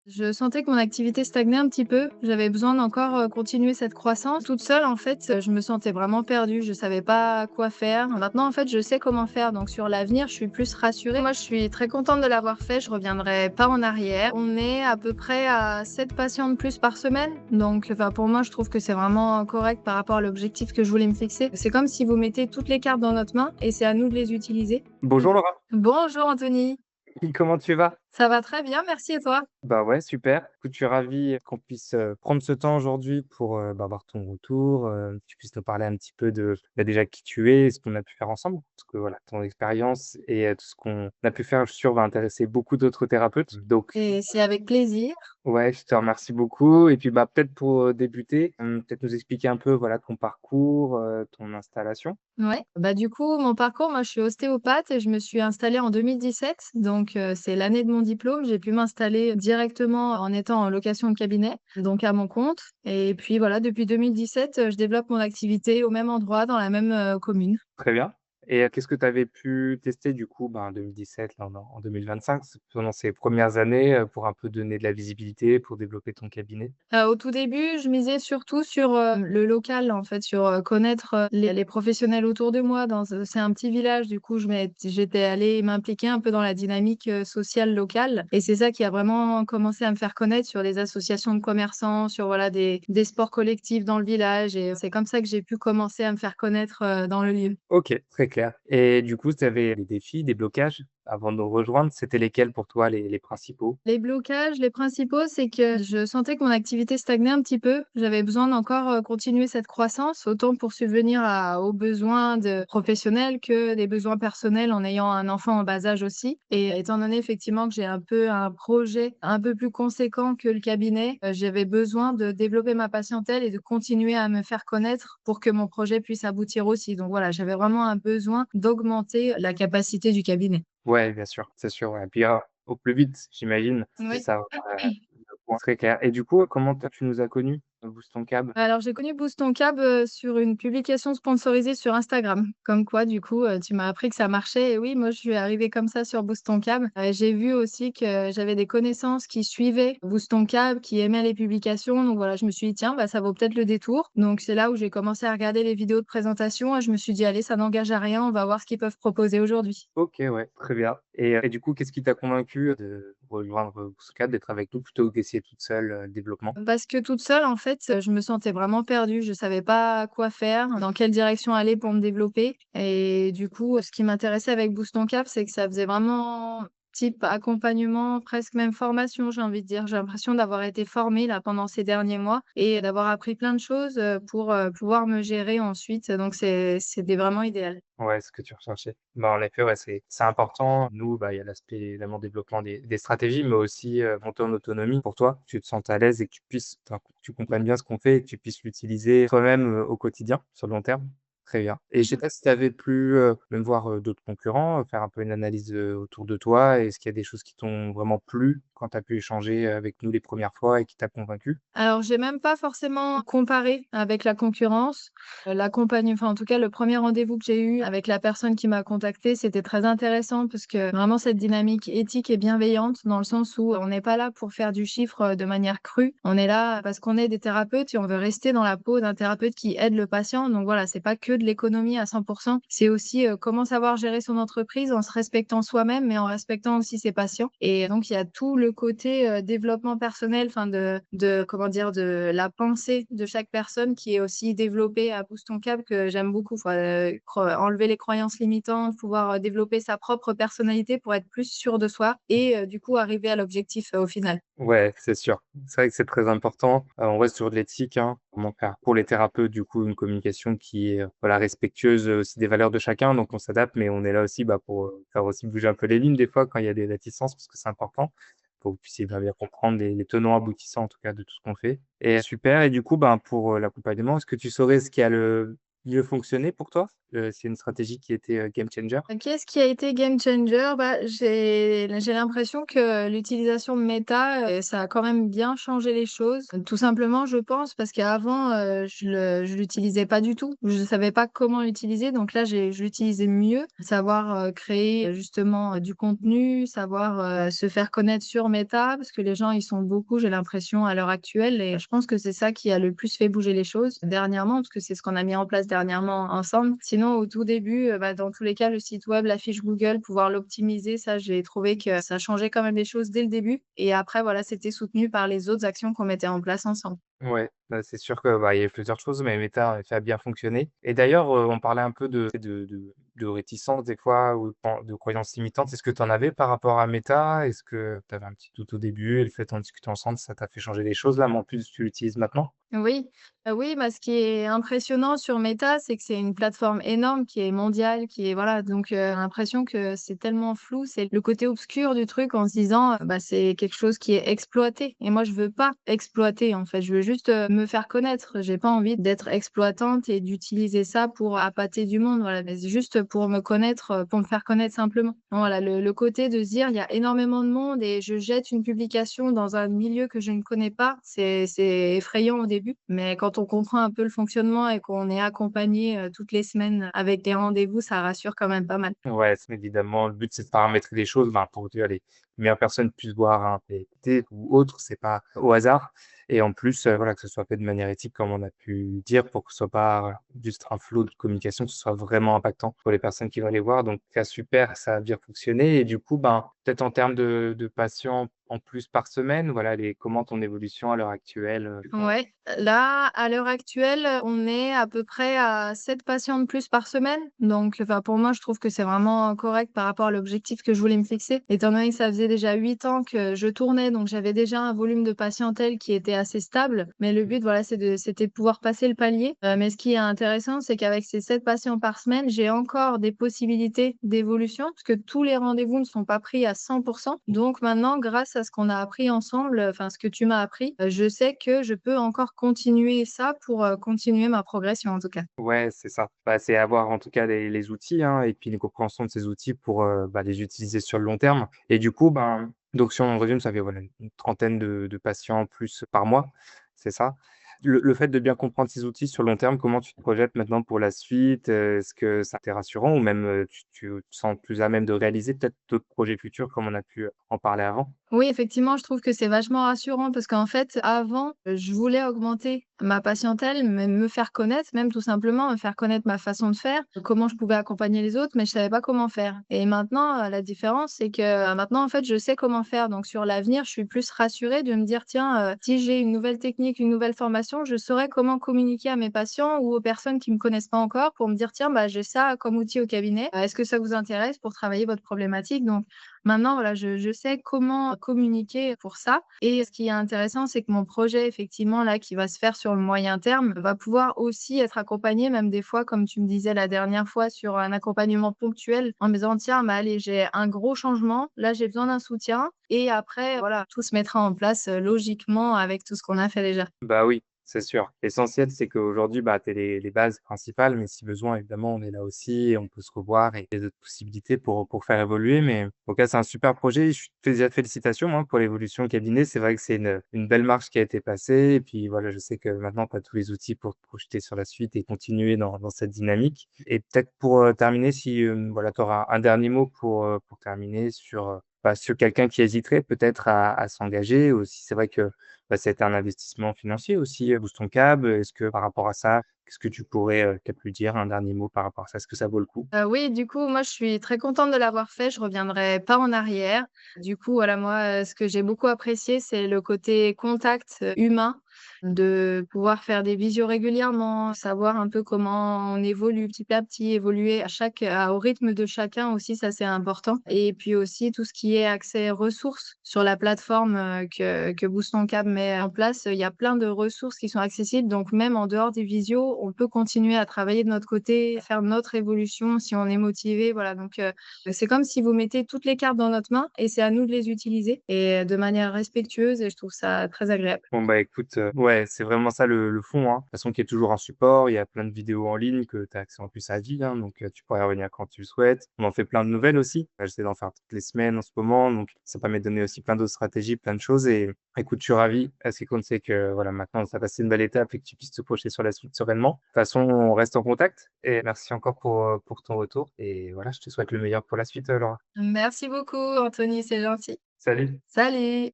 Je sentais que mon activité stagnait un petit peu. J'avais besoin d'encore, continuer cette croissance. Toute seule, en fait, je me sentais vraiment perdue. Je savais pas quoi faire. Maintenant, en fait, je sais comment faire. Donc sur l'avenir, je suis plus rassurée. Moi, je suis très contente de l'avoir fait. Je reviendrai pas en arrière. On est à peu près à 7 patients de plus par semaine. Donc, enfin, pour moi, je trouve que c'est vraiment correct par rapport à l'objectif que je voulais me fixer. C'est comme si vous mettez toutes les cartes dans notre main et c'est à nous de les utiliser. Mmh. Bonjour Laura, Bonjour Anthony. comment tu vas? Ça va très bien, merci et toi? Bah ouais, super. Écoute, je suis ravi qu'on puisse, prendre ce temps aujourd'hui pour, avoir ton retour, que tu puisses nous parler un petit peu de, bah, déjà qui tu es et ce qu'on a pu faire ensemble. Parce que voilà, ton expérience et tout ce qu'on a pu faire, je suis sûr, va intéresser beaucoup d'autres thérapeutes. Donc Et c'est avec plaisir. ouais, je te remercie beaucoup et puis, bah, peut-être pour, débuter, peut-être nous expliquer un peu, voilà, ton parcours, ton installation? Ouais, bah, du coup, mon parcours, moi, je suis ostéopathe et je me suis installée en 2017. Donc, c'est l'année de mon diplôme. J'ai pu m'installer directement en étant en location de cabinet, donc à mon compte. Et puis voilà, depuis 2017, je développe mon activité au même endroit, dans la même, commune. Très bien et qu'est-ce que tu avais pu tester du coup, ben, en 2017, là, on est en 2025, pendant ces premières années, pour un peu donner de la visibilité, pour développer ton cabinet? Au tout début, je misais surtout sur, le local, en fait, sur, connaître, les professionnels autour de moi c'est un petit village, du coup, j'étais allée m'impliquer un peu dans la dynamique, sociale locale et c'est ça qui a vraiment commencé à me faire connaître sur les associations de commerçants, sur, voilà, des sports collectifs dans le village et c'est comme ça que j'ai pu commencer à me faire connaître, dans le lieu. OK, très clair et du coup, tu avais des défis, des blocages avant de nous rejoindre, c'était lesquels pour toi les principaux? Les blocages, les principaux, c'est que je sentais que mon activité stagnait un petit peu. J'avais besoin d'encore, continuer cette croissance, autant pour subvenir aux besoins de professionnels que des besoins personnels en ayant un enfant en bas âge aussi et étant donné effectivement que j'ai un peu un projet un peu plus conséquent que le cabinet, j'avais besoin de développer ma patientèle et de continuer à me faire connaître pour que mon projet puisse aboutir aussi. Donc voilà, j'avais vraiment un besoin d'augmenter la capacité du cabinet. Ouais, bien sûr, c'est sûr, ouais et puis, au plus vite, j'imagine, c'est Oui. ça, le point très clair et du coup, comment tu nous as connus, Boost ton Cab? Alors, j'ai connu Boost ton Cab, sur une publication sponsorisée sur Instagram. Comme quoi, du coup, tu m'as appris que ça marchait et oui, moi, je suis arrivée comme ça sur Boost ton Cab. J'ai vu aussi que j'avais des connaissances qui suivaient Boost ton Cab, qui aimaient les publications. Donc voilà, je me suis dit: «Tiens, bah, ça vaut peut-être le détour». Donc c'est là où j'ai commencé à regarder les vidéos de présentation et je me suis dit: «Allez, ça n'engage à rien, on va voir ce qu'ils peuvent proposer aujourd'hui». OK, ouais, très bien et du coup, qu'est-ce qui t'a convaincu de rejoindre, Bouscat, d'être avec nous plutôt que d'essayer toute seule, le développement? Parce que toute seule, en fait, je me sentais vraiment perdue. Je savais pas quoi faire, dans quelle direction aller pour me développer et du coup, ce qui m'intéressait avec Boost ton Cap, c'est que ça faisait vraiment type accompagnement, presque même formation, j'ai envie de dire. J'ai l'impression d'avoir été formée là pendant ces derniers mois et d'avoir appris plein de choses, pour, pouvoir me gérer ensuite. Donc c'était vraiment idéal. Ouais, ce que tu recherchais. Bah, en effet, ouais, c'est important. Nous, bah, il y a l'aspect évidemment développement des stratégies, mais aussi, monter en autonomie pour toi, que tu te sentes à l'aise et que tu puisses enfin, que tu comprennes bien ce qu'on fait et que tu puisses l'utiliser toi-même, au quotidien, sur le long terme. Très bien et je sais pas si tu avais pu, même voir, d'autres concurrents, faire un peu une analyse, autour de toi. Est-ce qu'il y a des choses qui t'ont vraiment plu quand tu as pu échanger, avec nous les premières fois et qui t'a convaincu? Alors, j'ai même pas forcément comparé avec la concurrence. Enfin, en tout cas, le premier rendez-vous que j'ai eu avec la personne qui m'a contactée, c'était très intéressant parce que vraiment cette dynamique éthique et bienveillante dans le sens où on n'est pas là pour faire du chiffre, de manière crue. On est là parce qu'on est des thérapeutes et on veut rester dans la peau d'un thérapeute qui aide le patient. Donc voilà, c'est pas que de l'économie à 100. C'est aussi, comment savoir gérer son entreprise en se respectant soi-même, mais en respectant aussi ses patients et donc il y a tout le côté, développement personnel, enfin de comment dire? De la pensée de chaque personne qui est aussi développée à Boost ton Cap que j'aime beaucoup. Enfin, enlever les croyances limitantes, pouvoir, développer sa propre personnalité pour être plus sûr de soi et du coup arriver à l'objectif, au final. Ouais, c'est sûr. C'est vrai que c'est très important. On reste sur de l'éthique, hein. Comment faire pour les thérapeutes, du coup, une communication qui est, voilà, respectueuse, aussi des valeurs de chacun. Donc on s'adapte, mais on est là aussi, bah, pour, faire aussi bouger un peu les lignes des fois quand il y a des réticences parce que c'est important. Pour que vous puissiez bien comprendre les tenants aboutissants, en tout cas, de tout ce qu'on fait et super et du coup, ben, pour, l'accompagnement, est-ce que tu saurais ce qui a le mieux fonctionné pour toi? c'est une stratégie qui était, game changer? Qu'est-ce qui a été game changer? Bah, j'ai l'impression que l'utilisation de Meta, ça a quand même bien changé les choses. Tout simplement, je pense, parce qu'avant, je l'utilisais pas du tout. Je savais pas comment l'utiliser, donc là, je l'utilisais mieux. Savoir, créer, justement, du contenu, savoir, se faire connaître sur Meta, parce que les gens, ils sont beaucoup, j'ai l'impression, à l'heure actuelle et je pense que c'est ça qui a le plus fait bouger les choses dernièrement, parce que c'est ce qu'on a mis en place dernièrement ensemble. Sinon, au tout début, bah, dans tous les cas, le site web, la fiche Google, pouvoir l'optimiser, ça, j'ai trouvé que ça changeait quand même les choses dès le début et après, voilà, c'était soutenu par les autres actions qu'on mettait en place ensemble. Ouais, bah, c'est sûr que, bah, il y a plusieurs choses, mais Meta, en effet, a bien fonctionné et d'ailleurs, on parlait un peu de réticence des fois ou de croyances limitantes. Est-ce que tu en avais par rapport à Meta? Est-ce que tu avais un petit doute au début et le fait d'en discuter ensemble, ça t'a fait changer les choses là, mais en plus tu l'utilises maintenant? Oui, oui, bah, ce qui est impressionnant sur Meta, c'est que c'est une plateforme énorme qui est mondiale, qui est voilà, donc l'impression que c'est tellement flou, c'est le côté obscur du truc en se disant, bah, c'est quelque chose qui est exploité et moi je veux pas exploiter en fait, je veux juste, me faire connaître. J'ai pas envie d'être exploitante et d'utiliser ça pour appâter du monde, voilà, mais c'est juste pour me connaître, pour me faire connaître simplement. Voilà, le côté de se dire: «Il y a énormément de monde et je jette une publication dans un milieu que je ne connais pas», c'est effrayant au début, mais quand on comprend un peu le fonctionnement et qu'on est accompagné, toutes les semaines avec des rendez-vous, ça rassure quand même pas mal. Ouais, c'est évidemment, le but, c'est de paramétrer les choses, ben, pour que les meilleures personnes puissent voir un PPT ou autre, c'est pas au hasard et en plus, voilà, que ce soit fait de manière éthique comme on a pu dire pour que ce soit pas, voilà, juste un flot de communication, que ce soit vraiment impactant pour les personnes qui vont les voir donc là, super, ça a bien fonctionné et du coup, ben, peut-être en termes de patients en plus par semaine, voilà, comment ton évolution à l'heure actuelle, Ouais, là, à l'heure actuelle, on est à peu près à 7 patients de plus par semaine. Donc, enfin, pour moi, je trouve que c'est vraiment correct par rapport à l'objectif que je voulais me fixer. Étant donné que ça faisait déjà 8 ans que je tournais, donc j'avais déjà un volume de patientèle qui était assez stable. Mais le but, voilà, c'était de pouvoir passer le palier. Mais ce qui est intéressant, c'est qu'avec ces 7 patients par semaine, j'ai encore des possibilités d'évolution parce que tous les rendez-vous ne sont pas pris à 100%. Donc maintenant, grâce à ce qu'on a appris ensemble, enfin, ce que tu m'as appris, je sais que je peux encore continuer ça pour, continuer ma progression en tout cas. Ouais, c'est ça. Bah, c'est avoir en tout cas les outils, hein, et puis une compréhension de ces outils pour, bah, les utiliser sur le long terme et du coup, ben, donc si on résume, ça fait voilà une trentaine de patients en plus par mois, c'est ça? Le fait de bien comprendre ces outils sur le long terme, comment tu te projettes maintenant pour la suite? Est-ce que ça t'est rassurant ou même, tu te sens plus à même de réaliser peut-être d'autres projets futurs comme on a pu, en parler avant? Oui, effectivement, je trouve que c'est vachement rassurant parce qu'en fait, avant, je voulais augmenter ma patientèle, me faire connaître, même tout simplement me faire connaître ma façon de faire, comment je pouvais accompagner les autres, mais je savais pas comment faire. Et maintenant, la différence, c'est que maintenant, en fait, je sais comment faire. Donc, sur l'avenir, je suis plus rassurée de me dire, tiens, si j'ai une nouvelle technique, une nouvelle formation, je saurai comment communiquer à mes patients ou aux personnes qui me connaissent pas encore pour me dire, tiens, bah, j'ai ça comme outil au cabinet. Est-ce que ça vous intéresse pour travailler votre problématique? Donc, maintenant, voilà, je sais comment communiquer pour ça et ce qui est intéressant, c'est que mon projet effectivement là, qui va se faire sur le moyen terme, va pouvoir aussi être accompagné même des fois, comme tu me disais la dernière fois, sur un accompagnement ponctuel en me disant: «Tiens, bah, allez, j'ai un gros changement, là, j'ai besoin d'un soutien» et après voilà, tout se mettra en place, logiquement avec tout ce qu'on a fait déjà. Bah, oui, c'est sûr. L'essentiel, c'est qu'aujourd'hui, bah, tu les bases principales, mais si besoin, évidemment, on est là aussi et on peut se revoir et il y a d'autres possibilités pour faire évoluer. Mais en tout cas, c'est un super projet. Je te déjà félicitations, hein, pour l'évolution cabinet. C'est vrai que c'est une belle marche qui a été passée. Et puis voilà, je sais que maintenant, tu as tous les outils pour te projeter sur la suite et continuer dans cette dynamique. Et peut-être pour terminer, si voilà, tu auras un dernier mot pour terminer sur, bah, sur quelqu'un qui hésiterait peut-être à s'engager aussi. C'est vrai que bah, c'était un investissement financier aussi, Bouston Cab. Est-ce que par rapport à ça, qu'est-ce que tu pourrais, peut-être lui dire, un dernier mot par rapport à ça? Est-ce que ça vaut le coup? Oui, du coup, moi, je suis très contente de l'avoir fait, je reviendrai pas en arrière. Du coup, voilà, moi, ce que j'ai beaucoup apprécié, c'est le côté contact, humain, de pouvoir faire des visios régulièrement, savoir un peu comment on évolue petit à petit, évoluer au rythme de chacun aussi, ça, c'est important et puis aussi tout ce qui est accès ressources sur la plateforme, que Boost Ton Cap met en place, il y a plein de ressources qui sont accessibles donc même en dehors des visios, on peut continuer à travailler de notre côté, faire notre évolution si on est motivé, voilà donc c'est comme si vous mettez toutes les cartes dans notre main et c'est à nous de les utiliser et de manière respectueuse et je trouve ça très agréable. Bon, bah, écoute, ouais, c'est vraiment ça le fond, hein. De toute façon, qu'il y ait toujours un support, il y a plein de vidéos en ligne que tu as accès en plus à vie, hein, donc tu pourrais revenir quand tu le souhaites. On en fait plein de nouvelles aussi. J'essaie d'en faire toutes les semaines en ce moment, donc ça permet de donner aussi plein d'autres stratégies, plein de choses et écoute, je suis ravi. Ce qui compte, c'est que, voilà, maintenant, ça a passé une belle étape et que tu puisses te projeter sur la suite sereinement. De toute façon, on reste en contact et merci encore pour ton retour et voilà, je te souhaite le meilleur pour la suite, Laura. Merci beaucoup Anthony, c'est gentil. Salut. Salut.